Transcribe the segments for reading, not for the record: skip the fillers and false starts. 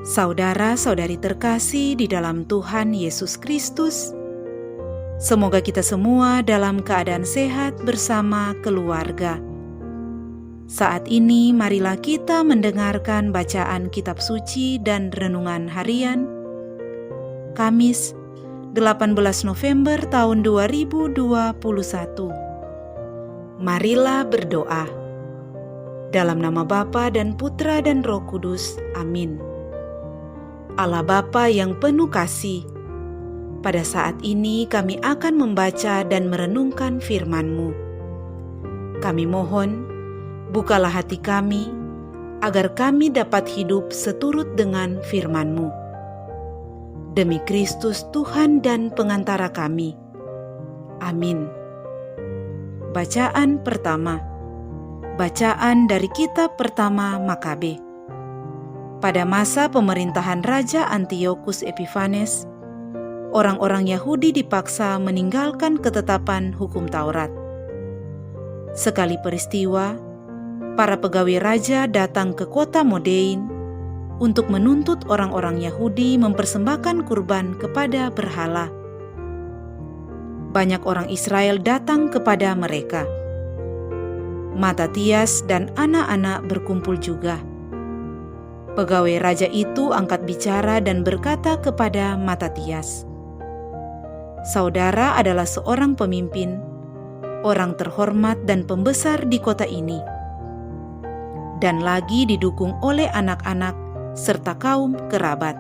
Saudara-saudari terkasih di dalam Tuhan Yesus Kristus, semoga kita semua dalam keadaan sehat bersama keluarga. Saat ini marilah kita mendengarkan bacaan kitab suci dan renungan harian Kamis 18 November tahun 2021. Marilah berdoa. Dalam nama Bapa dan Putra dan Roh Kudus. Amin. Allah Bapa yang penuh kasih, pada saat ini kami akan membaca dan merenungkan firman-Mu. Kami mohon, bukalah hati kami, agar kami dapat hidup seturut dengan firman-Mu. Demi Kristus Tuhan dan pengantara kami. Amin. Bacaan pertama. Bacaan dari kitab pertama Makabe. Pada masa pemerintahan Raja Antiochus Epiphanes, orang-orang Yahudi dipaksa meninggalkan ketetapan hukum Taurat. Sekali peristiwa, para pegawai raja datang ke kota Modein untuk menuntut orang-orang Yahudi mempersembahkan kurban kepada berhala. Banyak orang Israel datang kepada mereka. Matatias dan anak-anak berkumpul juga. Pegawai raja itu angkat bicara dan berkata kepada Matatias, "Saudara adalah seorang pemimpin, orang terhormat dan pembesar di kota ini, dan lagi didukung oleh anak-anak serta kaum kerabat.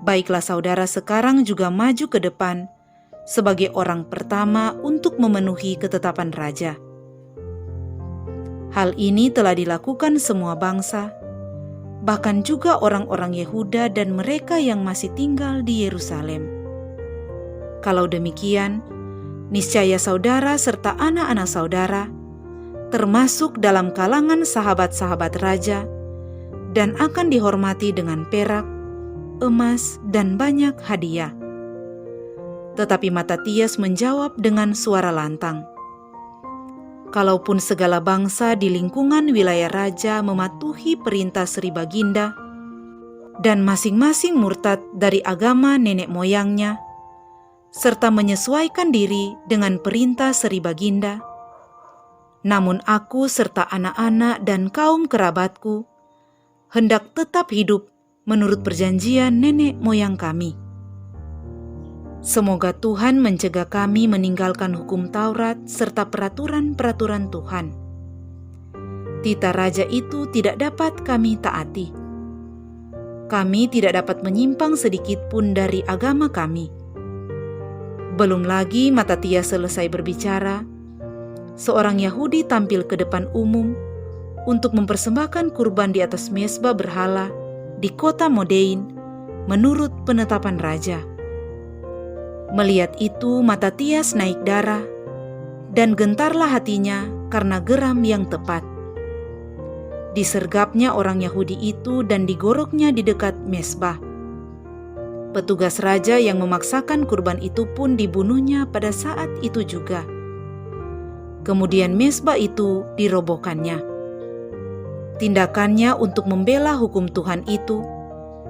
Baiklah saudara sekarang juga maju ke depan sebagai orang pertama untuk memenuhi ketetapan raja. Hal ini telah dilakukan semua bangsa, bahkan juga orang-orang Yehuda dan mereka yang masih tinggal di Yerusalem. Kalau demikian, niscaya saudara serta anak-anak saudara termasuk dalam kalangan sahabat-sahabat raja dan akan dihormati dengan perak, emas, dan banyak hadiah." Tetapi Matatias menjawab dengan suara lantang, "Kalaupun segala bangsa di lingkungan wilayah raja mematuhi perintah Sri Baginda dan masing-masing murtad dari agama nenek moyangnya, serta menyesuaikan diri dengan perintah Sri Baginda, namun aku serta anak-anak dan kaum kerabatku hendak tetap hidup menurut perjanjian nenek moyang kami. Semoga Tuhan mencegah kami meninggalkan hukum Taurat serta peraturan-peraturan Tuhan. Titah raja itu tidak dapat kami taati. Kami tidak dapat menyimpang sedikit pun dari agama kami." Belum lagi Matatias selesai berbicara, seorang Yahudi tampil ke depan umum untuk mempersembahkan kurban di atas mezbah berhala di kota Modein menurut penetapan raja. Melihat itu Matatias naik darah, dan gentarlah hatinya karena geram yang tepat. Disergapnya orang Yahudi itu dan digoroknya di dekat mezbah. Petugas raja yang memaksakan kurban itu pun dibunuhnya pada saat itu juga. Kemudian mezbah itu dirobohkannya. Tindakannya untuk membela hukum Tuhan itu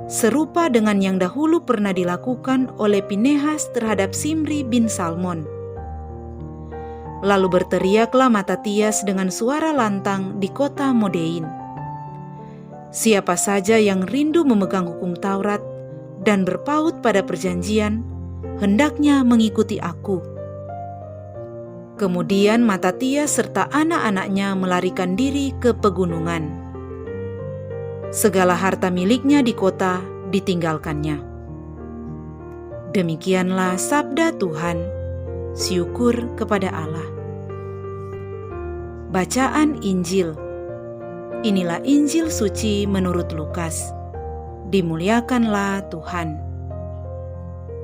serupa dengan yang dahulu pernah dilakukan oleh Pinehas terhadap Simri bin Salmon. Lalu berteriaklah Matatias dengan suara lantang di kota Modein, "Siapa saja yang rindu memegang hukum Taurat dan berpaut pada perjanjian, hendaknya mengikuti aku." Kemudian Matatias serta anak-anaknya melarikan diri ke pegunungan. Segala harta miliknya di kota ditinggalkannya. Demikianlah sabda Tuhan. Syukur kepada Allah. Bacaan Injil. Inilah Injil suci menurut Lukas. Dimuliakanlah Tuhan.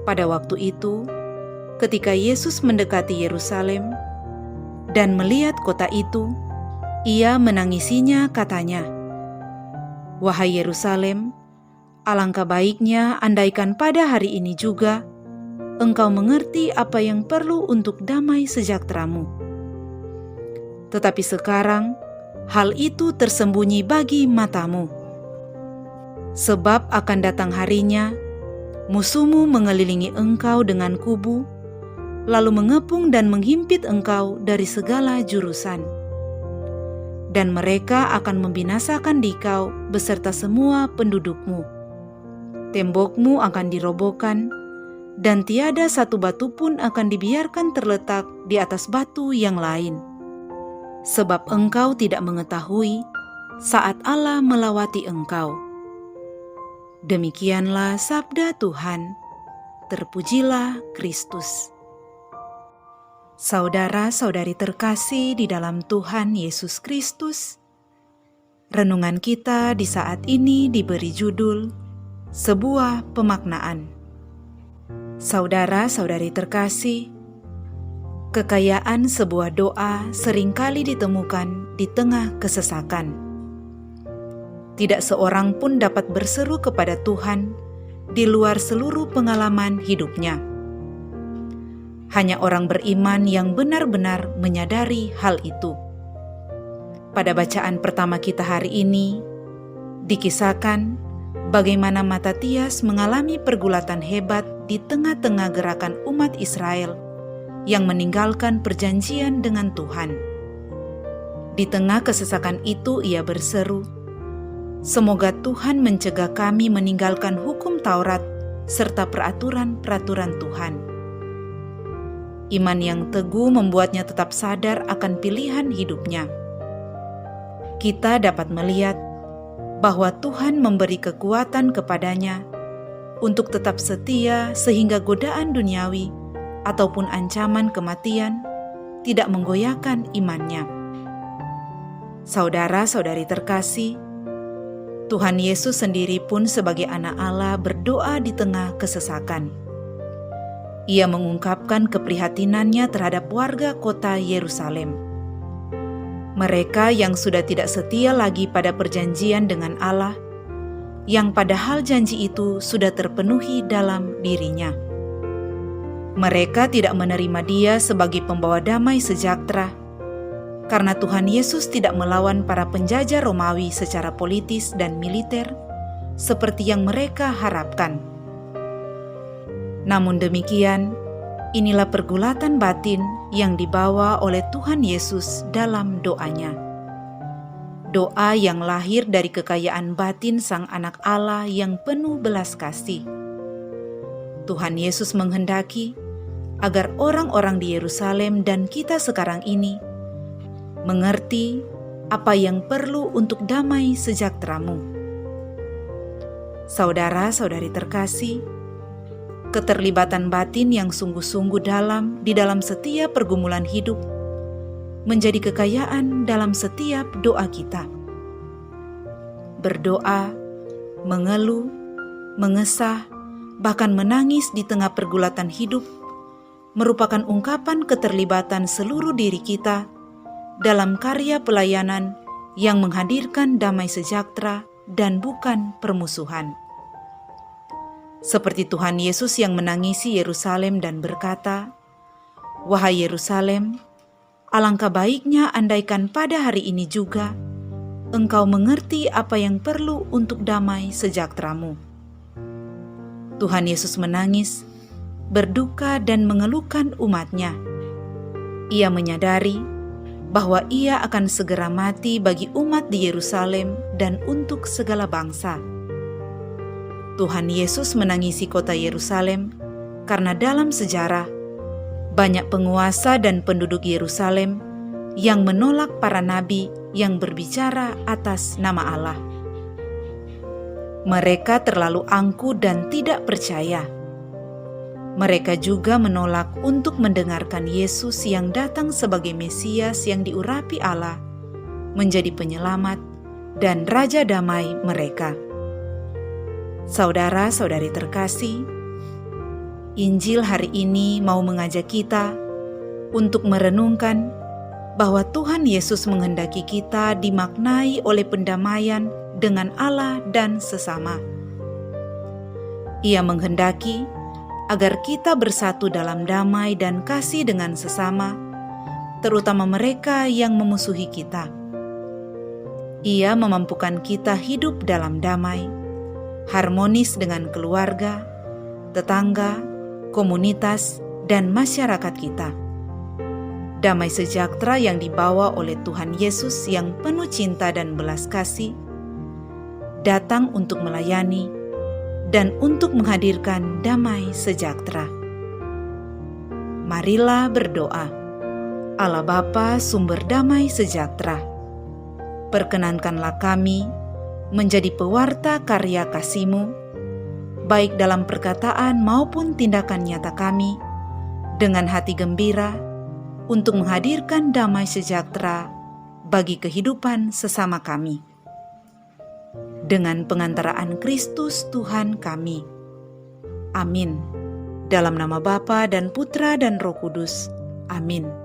Pada waktu itu, ketika Yesus mendekati Yerusalem dan melihat kota itu, ia menangisinya, katanya, "Wahai Yerusalem, alangkah baiknya andaikan pada hari ini juga engkau mengerti apa yang perlu untuk damai sejahteramu. Tetapi sekarang hal itu tersembunyi bagi matamu. Sebab akan datang harinya, musuhmu mengelilingi engkau dengan kubu, lalu mengepung dan menghimpit engkau dari segala jurusan. Dan mereka akan membinasakan dikau beserta semua pendudukmu. Tembokmu akan dirobohkan, dan tiada satu batu pun akan dibiarkan terletak di atas batu yang lain. Sebab engkau tidak mengetahui saat Allah melawati engkau. Demikianlah sabda Tuhan. Terpujilah Kristus. Saudara-saudari terkasih di dalam Tuhan Yesus Kristus, renungan kita di saat ini diberi judul Sebuah Pemaknaan. Saudara-saudari terkasih, kekayaan sebuah doa seringkali ditemukan di tengah kesesakan. Tidak seorang pun dapat berseru kepada Tuhan di luar seluruh pengalaman hidupnya. Hanya orang beriman yang benar-benar menyadari hal itu. Pada bacaan pertama kita hari ini, dikisahkan bagaimana Matatias mengalami pergulatan hebat di tengah-tengah gerakan umat Israel yang meninggalkan perjanjian dengan Tuhan. Di tengah kesesakan itu ia berseru, "Semoga Tuhan mencegah kami meninggalkan hukum Taurat serta peraturan-peraturan Tuhan." Iman yang teguh membuatnya tetap sadar akan pilihan hidupnya. Kita dapat melihat bahwa Tuhan memberi kekuatan kepadanya untuk tetap setia sehingga godaan duniawi ataupun ancaman kematian tidak menggoyahkan imannya. Saudara-saudari terkasih, Tuhan Yesus sendiri pun sebagai anak Allah berdoa di tengah kesesakan. Ia mengungkapkan keprihatinannya terhadap warga kota Yerusalem. Mereka yang sudah tidak setia lagi pada perjanjian dengan Allah, yang padahal janji itu sudah terpenuhi dalam dirinya. Mereka tidak menerima Dia sebagai pembawa damai sejahtera, karena Tuhan Yesus tidak melawan para penjajah Romawi secara politis dan militer seperti yang mereka harapkan. Namun demikian, inilah pergulatan batin yang dibawa oleh Tuhan Yesus dalam doanya. Doa yang lahir dari kekayaan batin Sang Anak Allah yang penuh belas kasih. Tuhan Yesus menghendaki agar orang-orang di Yerusalem dan kita sekarang ini mengerti apa yang perlu untuk damai sejahteramu. Saudara-saudari terkasih, keterlibatan batin yang sungguh-sungguh dalam di dalam setiap pergumulan hidup menjadi kekayaan dalam setiap doa kita. Berdoa, mengeluh, mengesah, bahkan menangis di tengah pergulatan hidup merupakan ungkapan keterlibatan seluruh diri kita dalam karya pelayanan yang menghadirkan damai sejahtera dan bukan permusuhan. Seperti Tuhan Yesus yang menangisi Yerusalem dan berkata, "Wahai Yerusalem, alangkah baiknya andaikan pada hari ini juga engkau mengerti apa yang perlu untuk damai sejahteramu." Tuhan Yesus menangis, berduka dan mengeluhkan umatnya. Ia menyadari bahwa ia akan segera mati bagi umat di Yerusalem dan untuk segala bangsa. Tuhan Yesus menangisi kota Yerusalem karena dalam sejarah banyak penguasa dan penduduk Yerusalem yang menolak para nabi yang berbicara atas nama Allah. Mereka terlalu angkuh dan tidak percaya. Mereka juga menolak untuk mendengarkan Yesus yang datang sebagai Mesias yang diurapi Allah, menjadi penyelamat dan Raja damai mereka. Saudara-saudari terkasih, Injil hari ini mau mengajak kita untuk merenungkan bahwa Tuhan Yesus menghendaki kita dimaknai oleh pendamaian dengan Allah dan sesama. Ia menghendaki agar kita bersatu dalam damai dan kasih dengan sesama, terutama mereka yang memusuhi kita. Ia memampukan kita hidup dalam damai, harmonis dengan keluarga, tetangga, komunitas, dan masyarakat kita. Damai sejahtera yang dibawa oleh Tuhan Yesus yang penuh cinta dan belas kasih, datang untuk melayani dan untuk menghadirkan damai sejahtera. Marilah berdoa. Allah Bapa, sumber damai sejahtera, perkenankanlah kami menjadi pewarta karya kasih-Mu, baik dalam perkataan maupun tindakan nyata kami, dengan hati gembira untuk menghadirkan damai sejahtera bagi kehidupan sesama kami. Dengan pengantaraan Kristus Tuhan kami. Amin. Dalam nama Bapa dan Putra dan Roh Kudus. Amin.